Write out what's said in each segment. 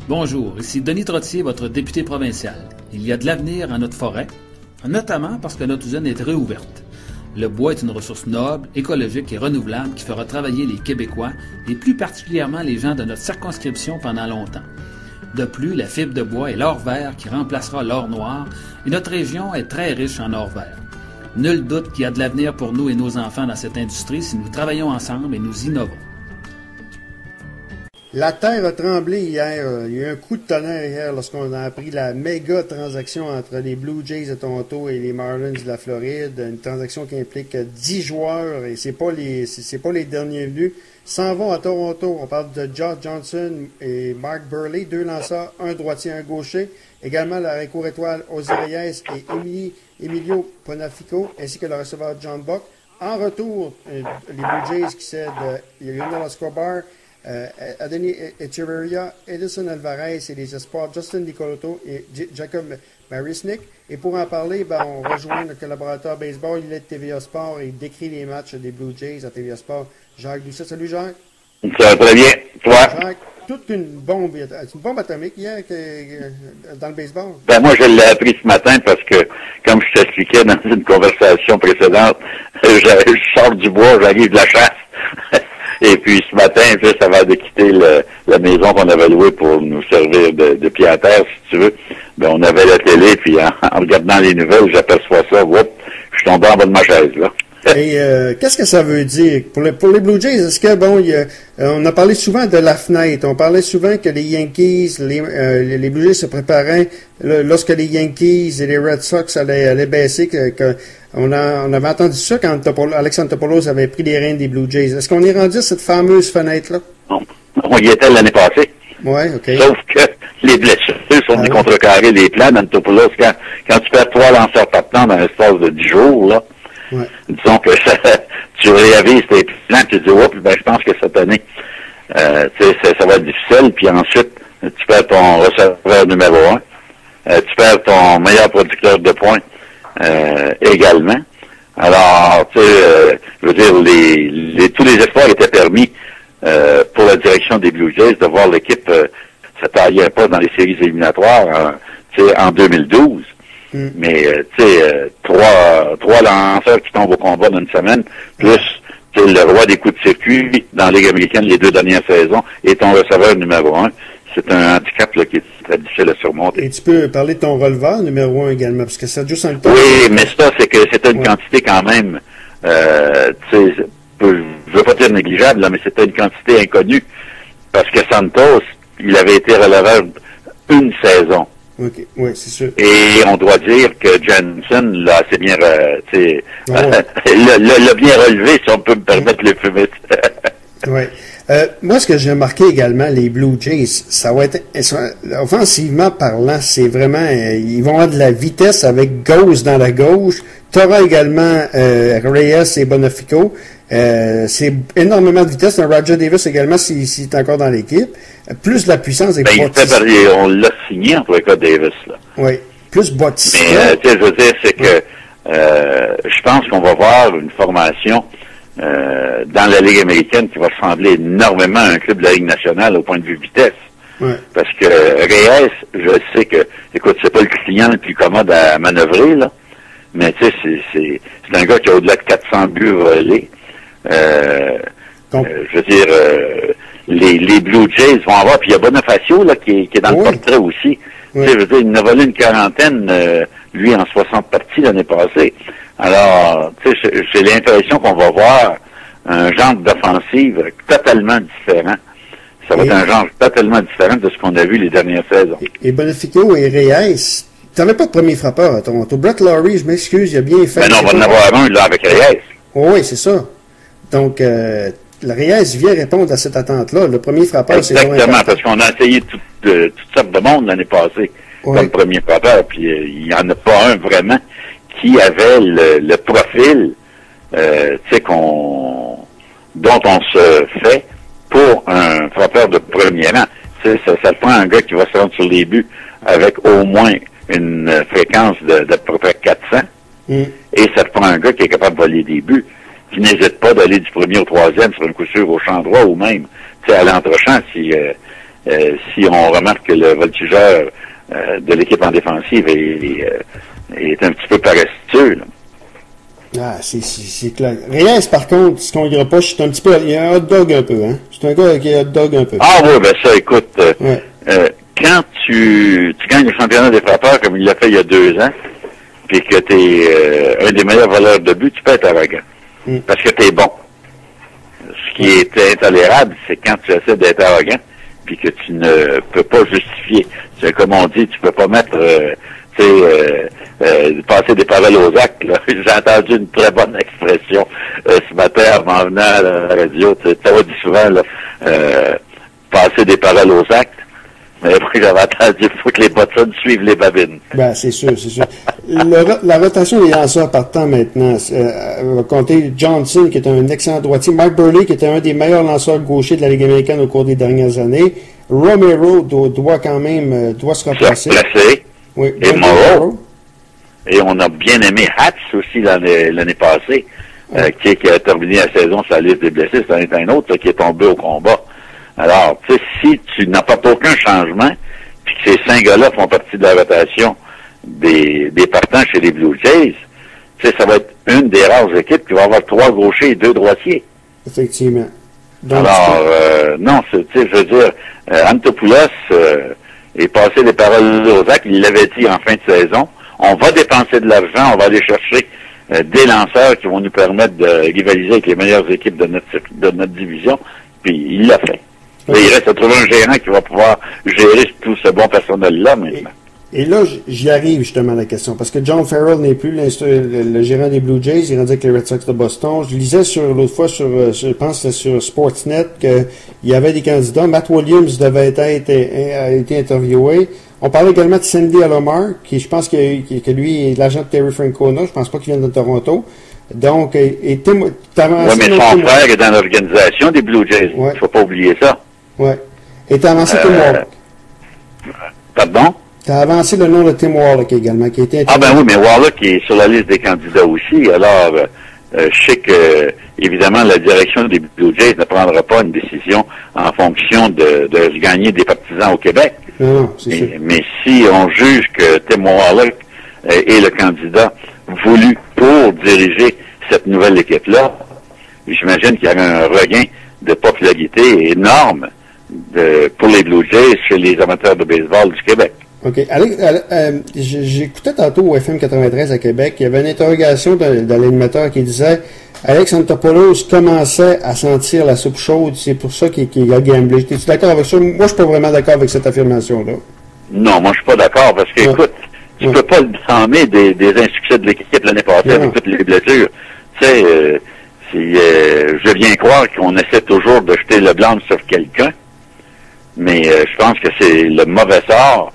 Bonjour, ici Denis Trottier, votre député provincial. Il y a de l'avenir à notre forêt, notamment parce que notre usine est réouverte. Le bois est une ressource noble, écologique et renouvelable qui fera travailler les Québécois et plus particulièrement les gens de notre circonscription pendant longtemps. De plus, la fibre de bois est l'or vert qui remplacera l'or noir et notre région est très riche en or vert. Nul doute qu'il y a de l'avenir pour nous et nos enfants dans cette industrie si nous travaillons ensemble et nous innovons. La terre a tremblé hier. Il y a eu un coup de tonnerre hier lorsqu'on a appris la méga transaction entre les Blue Jays de Toronto et les Marlins de la Floride. Une transaction qui implique 10 joueurs et c'est pas les derniers venus. S'en vont à Toronto. On parle de Josh Johnson et Mark Burley, deux lanceurs, un droitier, un gaucher. Également la recours étoile José Reyes et Emilio Bonafico, ainsi que le receveur John Buck. En retour, les Blue Jays qui cèdent Lionel Escobar, Adenis Echeverria, Edison Alvarez et les espoirs Justin Nicoloto et Jacob Marisnik. Et pour en parler, on rejoint le collaborateur baseball, il est de TVA Sport et il décrit les matchs des Blue Jays à TVA Sport. Jacques Doucet. Salut Jacques. Ça va très bien. Toi? Jacques, toute une bombe atomique hier dans le baseball. Ben moi, je l'ai appris ce matin parce que, comme je t'expliquais dans une conversation précédente, je sors du bois, j'arrive de la chasse. Et puis ce matin, juste avant de quitter la maison qu'on avait louée pour nous servir de pied à terre, si tu veux, on avait la télé, puis en regardant les nouvelles, j'aperçois ça, je suis tombé en bas de ma chaise, là. Et qu'est-ce que ça veut dire? Pour les Blue Jays, est-ce que, on a parlé souvent de la fenêtre, on parlait souvent que les Yankees, les Blue Jays se préparaient, lorsque les Yankees et les Red Sox allaient baisser, on avait entendu ça quand Alexandre Topoulos avait pris les rênes des Blue Jays. Est-ce qu'on est rendu à cette fameuse fenêtre-là? Non. On y était l'année passée. Oui, OK. Sauf que les blessures sont venues contrecarrer les plans d'Antopoulos. Quand tu perds 3 lanceurs partants dans l'espace de 10 jours, là, ouais. Disons que tu réavises tes plans, tu te dis, je pense que cette année, ça va être difficile, puis ensuite, tu perds ton receveur numéro 1, tu perds ton meilleur producteur de points également. Alors, je veux dire, tous les espoirs étaient permis pour la direction des Blue Jays de voir l'équipe s'attailler pas dans les séries éliminatoires en 2012. Mais, trois lanceurs qui tombent au combat dans une semaine, plus le roi des coups de circuit dans la Ligue américaine les 2 dernières saisons et ton receveur numéro 1, c'est un handicap là, qui est très difficile à surmonter. Et tu peux parler de ton releveur numéro 1 également, parce que Sergio Santos... Oui, mais ça, c'est que c'était une quantité quand même, je veux pas dire négligeable, là, mais c'était une quantité inconnue, parce que Santos, il avait été releveur une saison. OK, oui, c'est sûr. Et on doit dire que Johnson l'a assez bien, l'a bien relevé, si on peut me permettre l'euphémisme. Oui. Moi, ce que j'ai remarqué également, les Blue Jays, ça va être, offensivement parlant, c'est vraiment, ils vont avoir de la vitesse avec Gauss dans la gauche. T'auras également Reyes et Bonafico. C'est énormément de vitesse. Roger Davis également, s'il est encore dans l'équipe. Plus de la puissance et on l'a signé en tout cas, Davis, là. Oui. Plus Bautista. Mais, je veux dire, c'est que je pense qu'on va voir une formation dans la Ligue américaine qui va ressembler énormément à un club de la Ligue nationale au point de vue vitesse. Ouais. Parce que Reyes, je sais que, écoute, c'est pas le client le plus commode à manœuvrer, là. Mais tu sais, c'est un gars qui a au-delà de 400 buts volés. Je veux dire, les Blue Jays vont avoir, puis il y a Bonifacio là qui est dans le portrait aussi. Oui. Tu sais, je veux dire, il en a volé une quarantaine, lui, en 60 parties l'année passée. Alors, tu sais, j'ai l'impression qu'on va voir un genre d'offensive totalement différent. Ça va être un genre totalement différent de ce qu'on a vu les dernières saisons. Et Bonafico et Reyes, t'avais pas de premier frappeur à Toronto. Brett Lawrie, je m'excuse, il a bien fait. Mais non, on va en avoir un, là, avec Reyes. Oui, c'est ça. Donc, le Reyes vient répondre à cette attente-là. Le premier frappeur, c'est exactement, parce qu'on a essayé toutes sortes de monde l'année passée comme premier frappeur, puis il n'y en a pas un vraiment qui avait le profil, tu sais, dont on se fait pour un frappeur de premier rang. Ça prend un gars qui va se rendre sur les buts avec au moins une fréquence de peu près 400. Et ça prend un gars qui est capable de voler des buts, qui n'hésite pas d'aller du premier au troisième sur une coup sûr au champ droit ou même, tu sais, à l'entre-champ si si on remarque que le voltigeur de l'équipe en défensive est un petit peu paresseux. Là. Ah, c'est clair. Reyes, par contre, ce qu'on dira pas, c'est un petit peu, il y a un hot dog un peu, hein. C'est un gars qui est hot dog un peu. Ah oui, ben ça, écoute, quand tu gagnes le championnat des frappeurs comme il l'a fait il y a 2 ans, puis que tu es un des meilleurs voleurs de but, tu peux être arrogant. Parce que tu es bon. Ce qui est intolérable, c'est quand tu essaies d'être arrogant, puis que tu ne peux pas justifier. C'est comme on dit, tu peux pas mettre, passer des paroles aux actes. Là. J'ai entendu une très bonne expression ce matin en m'en venant à la radio. Tu as dit souvent, là, passer des paroles aux actes. Mais après, j'avais entendu, il faut que les bottines suivent les babines. Ben, c'est sûr, c'est sûr. La rotation des lanceurs partant maintenant, va compter Johnson, qui est un excellent droitier, Mark Burley, qui était un des meilleurs lanceurs gauchers de la Ligue américaine au cours des dernières années. Romero doit se remplacer. Oui, et Morrow. Et on a bien aimé Hatch aussi l'année passée, qui a terminé la saison sur la liste des blessés. C'est un autre qui est tombé au combat. Alors, tu sais, si tu n'as pas aucun changement, puis que ces 5 gars-là font partie de la rotation des partants chez les Blue Jays, tu sais, ça va être une des rares équipes qui va avoir 3 gauchers et 2 droitiers. Effectivement. Donc, alors, non, tu sais, je veux dire, Antopoulos est passé des paroles aux actes, il l'avait dit en fin de saison. On va dépenser de l'argent, on va aller chercher des lanceurs qui vont nous permettre de rivaliser avec les meilleures équipes de notre division, puis il l'a fait. Okay. Il reste à trouver un gérant qui va pouvoir gérer tout ce bon personnel-là maintenant. Et là, j'y arrive justement à la question, parce que John Farrell n'est plus le gérant des Blue Jays, il est rendu avec les Red Sox de Boston. Je lisais l'autre fois je pense que sur Sportsnet, qu'il y avait des candidats. Matt Williams devait a été interviewé. On parlait également de Sandy Alomar, qui je pense que lui est l'agent de Terry Francona, je pense pas qu'il vienne de Toronto. Donc, oui, mais son frère est dans l'organisation des Blue Jays. Il ne faut pas oublier ça. Oui. Et tu as avancé Tim Warlock. Pardon? Tu as avancé le nom de Tim Warlock également, qui a été Ah ben oui, mais Warlock est sur la liste des candidats aussi. Alors, je sais que, évidemment, la direction des Blue Jays ne prendra pas une décision en fonction de gagner des partisans au Québec. Non, c'est sûr. Mais si on juge que Tim Warlock est le candidat voulu pour diriger cette nouvelle équipe-là, j'imagine qu'il y a un regain de popularité énorme pour les Blue Jays chez les amateurs de baseball du Québec. OK. J'écoutais tantôt au FM 93 à Québec, il y avait une interrogation de l'animateur qui disait Alex Antopoulos commençait à sentir la soupe chaude, c'est pour ça qu'il a gamblé. Es-tu d'accord avec ça? Moi, je suis pas vraiment d'accord avec cette affirmation-là. Non, moi, je suis pas d'accord parce que, écoute, tu peux pas le blâmer des insuccès de l'équipe l'année passée avec toutes les blessures. Tu sais, je viens croire qu'on essaie toujours de jeter le blâme sur quelqu'un, mais je pense que c'est le mauvais sort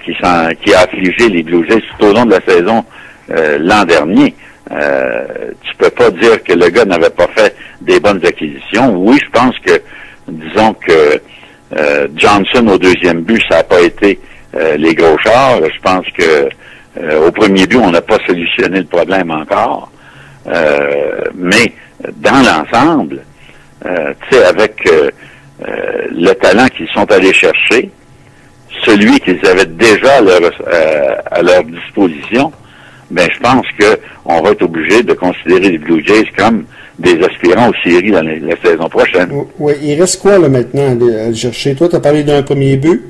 qui a affligé les Blue Jays tout au long de la saison l'an dernier. Tu peux pas dire que le gars n'avait pas fait des bonnes acquisitions. Oui, je pense que, disons que Johnson au 2e but, ça n'a pas été les gros chars. Je pense que au premier but, on n'a pas solutionné le problème encore. Mais dans l'ensemble, tu sais, avec le talent qu'ils sont allés chercher, celui qu'ils avaient déjà à leur disposition, ben je pense qu'on va être obligé de considérer les Blue Jays comme des aspirants aux séries dans la saison prochaine. Oui, il reste quoi là maintenant à chercher? Toi, tu as parlé d'un premier but?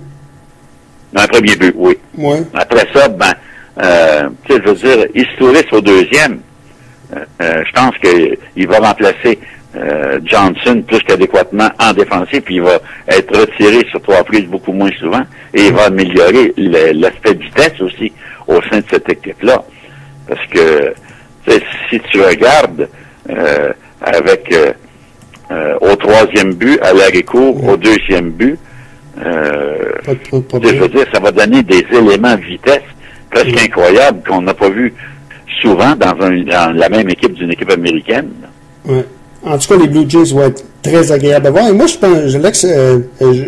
Un premier but, oui. Oui. Après ça, tu sais, je veux dire, Istouris au 2e, je pense qu'il va remplacer Johnson plus qu'adéquatement en défensif, puis il va être retiré sur 3 prises beaucoup moins souvent, et il va améliorer l'aspect de vitesse aussi au sein de cette équipe-là. Parce que si tu regardes avec au 3e but, à l'arrêt-court, au 2e but, je veux dire, ça va donner des éléments de vitesse presque incroyables qu'on n'a pas vu souvent dans la même équipe d'une équipe américaine. Oui. En tout cas, les Blue Jays vont être très agréables à voir. Et moi, je pense,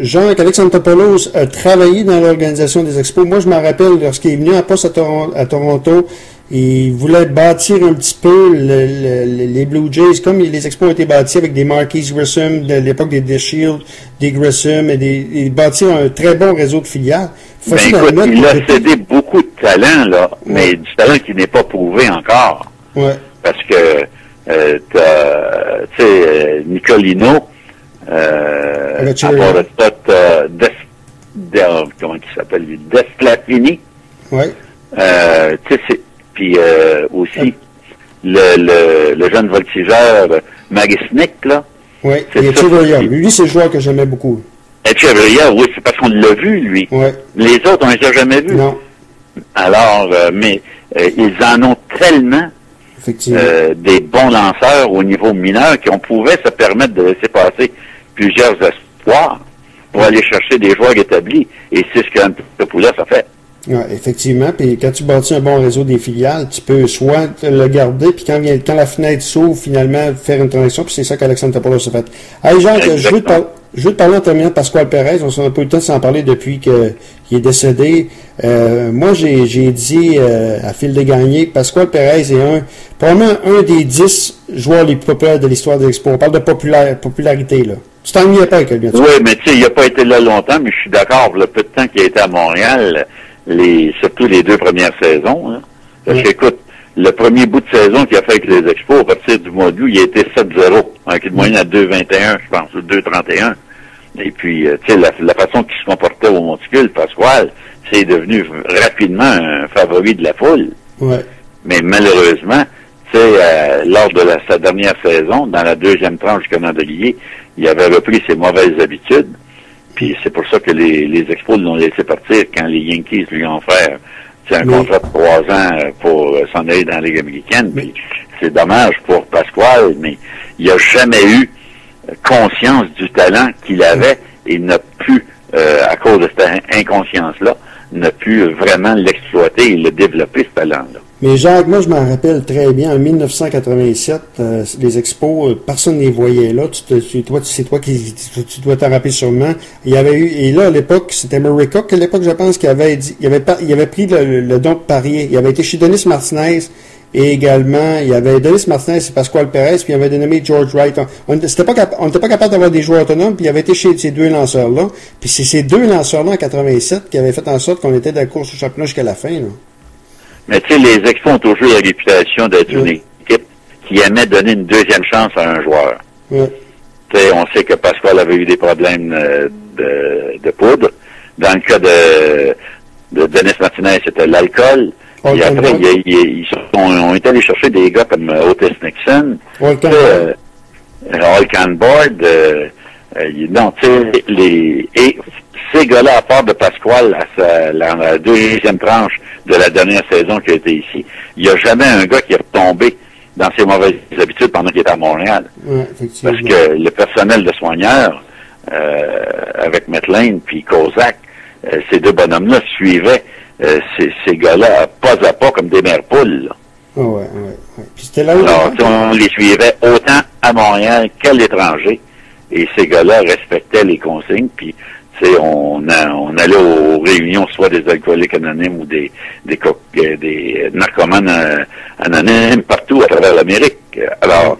Jean-Alex Antopoulos a travaillé dans l'organisation des expos. Moi, je me rappelle, lorsqu'il est venu en poste à Toronto, ils voulaient bâtir un petit peu les Blue Jays, comme les Expos ont été bâtis avec des Marquis Grissom de l'époque des Shield, des Grissom, et bâtir un très bon réseau de filiales. Ben écoute, il a cédé beaucoup de talent, là, mais du talent qui n'est pas prouvé encore. Ouais. Parce que, tu sais, Nicolino, à part de ça, comment il s'appelle, lui? Desplatini. Oui. Tu sais, puis aussi, le jeune voltigeur Marisnik, là. Oui, et Echeverria. Lui, c'est le joueur que j'aimais beaucoup. Echeverria, oui, c'est parce qu'on l'a vu, lui. Ouais. Les autres, on ne les a jamais vus. Non. Alors, mais ils en ont tellement des bons lanceurs au niveau mineur qu'on pouvait se permettre de laisser passer plusieurs espoirs pour aller chercher des joueurs établis. Et c'est ce que Poulet a fait. Ouais, effectivement. Puis quand tu bâtis un bon réseau des filiales, tu peux soit le garder, puis quand la fenêtre s'ouvre, finalement, faire une transaction, puis c'est ça qu'Alexandre Topoulos a fait. Hey, Jean, je veux te parler en terminant de Pasquale Perez. On n'a pas eu le temps de s'en parler depuis qu'il est décédé. Moi, j'ai dit à fil de gagner, Pasquale Perez est probablement un des 10 joueurs les plus populaires de l'histoire de l'Expo. On parle de popularité, là. Tu t'ennuyais pas avec lui. Oui, mais tu sais, il n'a pas été là longtemps, mais je suis d'accord, pour le peu de temps qu'il a été à Montréal, surtout les 2 premières saisons, hein. Parce qu'écoute, le premier bout de saison qu'il a fait avec les Expos, à partir du mois d'août, il a été 7-0, avec une moyenne à 2,21, je pense, ou 2,31. Et puis, tu sais, la façon qu'il se comportait au monticule, Pasquale, c'est devenu rapidement un favori de la foule. Ouais. Mais malheureusement, tu sais, lors de sa dernière saison, dans la 2e tranche du calendrier, il avait repris ses mauvaises habitudes. Puis c'est pour ça que les Expos l'ont laissé partir quand les Yankees lui ont offert un contrat de 3 ans pour s'en aller dans la Ligue américaine. Puis c'est dommage pour Pasquale, mais il n'a jamais eu conscience du talent qu'il avait et n'a pu, à cause de cette inconscience-là, n'a pu vraiment l'exploiter et le développer, ce talent-là. Mais Jacques, moi, je m'en rappelle très bien. En 1987, les Expos, personne ne les voyait là. C'est toi qui tu dois t'en rappeler sûrement. Il y avait eu, et là, à l'époque, c'était Murray Cook, à l'époque, je pense, qui avait dit, il avait pris le don de parier. Il avait été chez Denis Martinez, et également, il y avait Denis Martinez et Pasquale Perez, puis il avait dénommé George Wright. On n'était pas capable d'avoir des joueurs autonomes, puis il avait été chez ces 2 lanceurs-là. Puis c'est ces 2 lanceurs-là en 87 qui avaient fait en sorte qu'on était dans la course au championnat jusqu'à la fin, là. Mais tu sais, les Expos ont toujours la réputation d'être une équipe qui aimait donner une 2e chance à un joueur. Ouais. Tu sais, on sait que Pasquale avait eu des problèmes de poudre. Dans le cas de Denis Martinez, c'était l'alcool. Et après, ils ont été allés chercher des gars comme Otis Nixon, All-Can Board, non, tu sais, et ces gars-là, à part de Pasquale, la 2e tranche de la dernière saison qui a été ici, il n'y a jamais un gars qui est retombé dans ses mauvaises habitudes pendant qu'il était à Montréal. Ouais, parce que le personnel de soigneurs, avec Metlane puis Kozak, ces 2 bonhommes-là suivaient ces gars-là pas à pas comme des mères poules. Ouais. Puis c'était là où alors, on les suivait autant à Montréal qu'à l'étranger. Et ces gars-là respectaient les consignes, puis on allait aux réunions, soit des alcooliques anonymes ou des narcomanes anonymes partout à travers l'Amérique. Alors,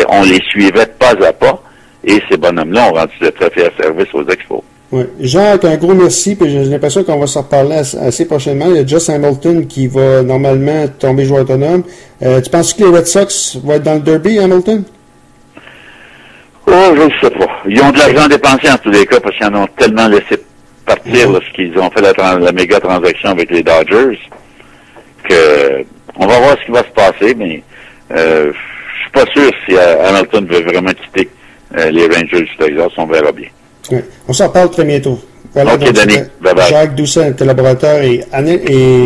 on les suivait pas à pas, et ces bonhommes-là ont rendu de très fiers services aux Expos. Oui. Jacques, un gros merci, puis j'ai l'impression qu'on va s'en reparler assez prochainement. Il y a Josh Hamilton qui va normalement tomber joueur autonome. Tu penses que les Red Sox vont être dans le derby, Hamilton? Oh, je ne sais pas. Ils ont de l'argent dépensé en tous les cas parce qu'ils en ont tellement laissé partir lorsqu'ils ont fait la méga transaction avec les Dodgers que on va voir ce qui va se passer, mais je suis pas sûr si Hamilton veut vraiment quitter les Rangers du Texas. On verra bien. Oui. On s'en parle très bientôt. Voilà, OK, Danny. Bye bye. Jacques Doucet, collaborateur et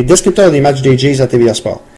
descripteur des matchs des Jays à TVA Sport.